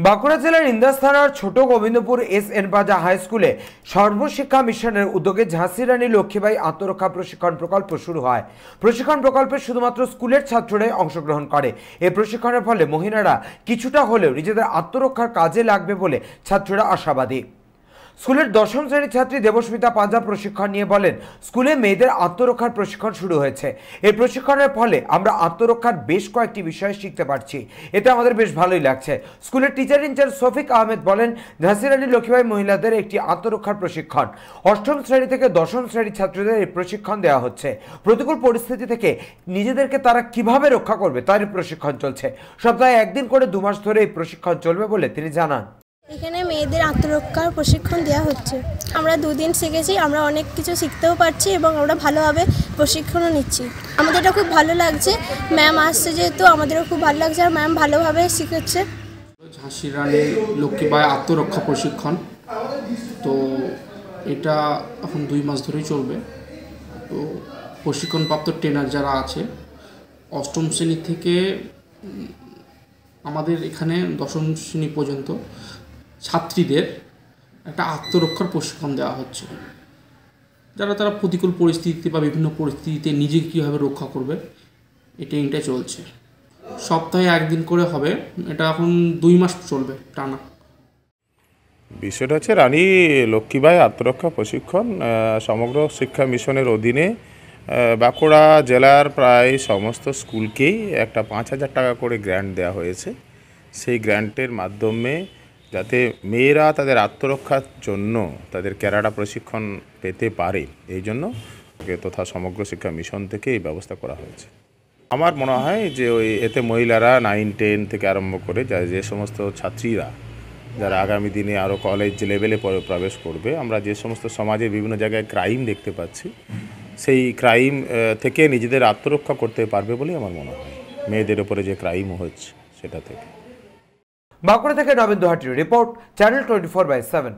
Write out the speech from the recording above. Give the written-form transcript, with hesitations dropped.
বাঁকুড়া জেলার ইন্দাস থানার ছোট গোবিন্দপুর এস.এন. বাজা হাই স্কুলে সর্বশিক্ষা মিশনের উদ্যোগে ঝাঁসি রানী লক্ষ্মীবাঈ আত্মরক্ষা প্রশিক্ষণ প্রকল্প শুরু হয়। প্রশিক্ষণ প্রকল্পে শুধুমাত্র স্কুলের ছাত্ররাই অংশগ্রহণ করে। এই প্রশিক্ষণের ফলে মহিলারা কিছুটা হলেও নিজেদের আত্মরক্ষার কাজে লাগবে বলে ছাত্ররা আশাবাদী। স্কুলের দশম শ্রেণীর ছাত্রী দেবস্মিতা পাঞ্জা প্রশিক্ষণ নিয়ে বলেন, স্কুলে মেয়েদের আত্মরক্ষার প্রশিক্ষণ শুরু হয়েছে। এই প্রশিক্ষণের ফলে আমরা আত্মরক্ষার বেশ কয়েকটি বিষয় শিখতে পারছি, এতে আমাদের বেশ ভালোই লাগছে। স্কুলের টিচার ইনচার্জ শফিক আহমেদ বলেন, ঝাঁসি রানী লক্ষ্মীবাঈ মহিলাদের একটি আত্মরক্ষার প্রশিক্ষণ। অষ্টম শ্রেণী থেকে দশম শ্রেণীর ছাত্রীদের এই প্রশিক্ষণ দেওয়া হচ্ছে। প্রতিকূল পরিস্থিতি থেকে নিজেদেরকে তারা কিভাবে রক্ষা করবে তারই প্রশিক্ষণ চলছে। সপ্তাহে একদিন করে 2 মাস ধরে এই প্রশিক্ষণ চলবে বলে তিনি জানান। এখানে মেয়েদের আত্মরক্ষার প্রশিক্ষণ দেওয়া হচ্ছে। আমরা 2 দিন শিখেছি, আমরা অনেক কিছু শিখতেও পারছি এবং আমরা ভালোভাবে প্রশিক্ষণও নিচ্ছি। আমাদের এটা খুব ভালো লাগছে। ম্যাম আসছে যেহেতু আমাদেরও খুব ভালো লাগছে আর ম্যাম ভালোভাবে শেখাচ্ছে। ঝাঁসি রানী লক্ষ্মীবাঈ আত্মরক্ষা প্রশিক্ষণ, তো এটা এখন 2 মাস ধরেই চলবে। তো প্রশিক্ষণপ্রাপ্ত ট্রেনার যারা আছে অষ্টম শ্রেণী থেকে আমাদের এখানে দশম শ্রেণী পর্যন্ত ছাত্রীদের একটা আত্মরক্ষার প্রশিক্ষণ দেওয়া হচ্ছে, যারা তারা প্রতিকূল পরিস্থিতিতে বা বিভিন্ন পরিস্থিতিতে নিজেকে কীভাবে রক্ষা করবে এই ট্রেনিংটা চলছে। সপ্তাহে একদিন করে হবে, এটা এখন 2 মাস চলবে টানা। বিষয়টা হচ্ছে রানী লক্ষ্মীবাঈ আত্মরক্ষা প্রশিক্ষণ সমগ্র শিক্ষা মিশনের অধীনে বাঁকুড়া জেলার প্রায় সমস্ত স্কুলকেই একটা 5,000 টাকা করে গ্র্যান্ট দেওয়া হয়েছে। সেই গ্র্যান্টের মাধ্যমে যাতে মেয়েরা তাদের আত্মরক্ষার জন্য তাদের ক্যারাটা প্রশিক্ষণ পেতে পারে, এই জন্য তথা সমগ্র শিক্ষা মিশন থেকে এই ব্যবস্থা করা হয়েছে। আমার মনে হয় যে এতে মহিলারা 9, 10 থেকে আরম্ভ করে যে সমস্ত ছাত্রীরা যারা আগামী দিনে আরও কলেজ লেভেলে প্রবেশ করবে, আমরা যে সমস্ত সমাজের বিভিন্ন জায়গায় ক্রাইম দেখতে পাচ্ছি, সেই ক্রাইম থেকে নিজেদের আত্মরক্ষা করতে পারবে বলেই আমার মনে হয়। মেয়েদের উপরে যে ক্রাইম হচ্ছে সেটা থেকে। বাঁকুড়া থেকে নবেন্দু হাটির রিপোর্ট, চ্যানেল 24/7।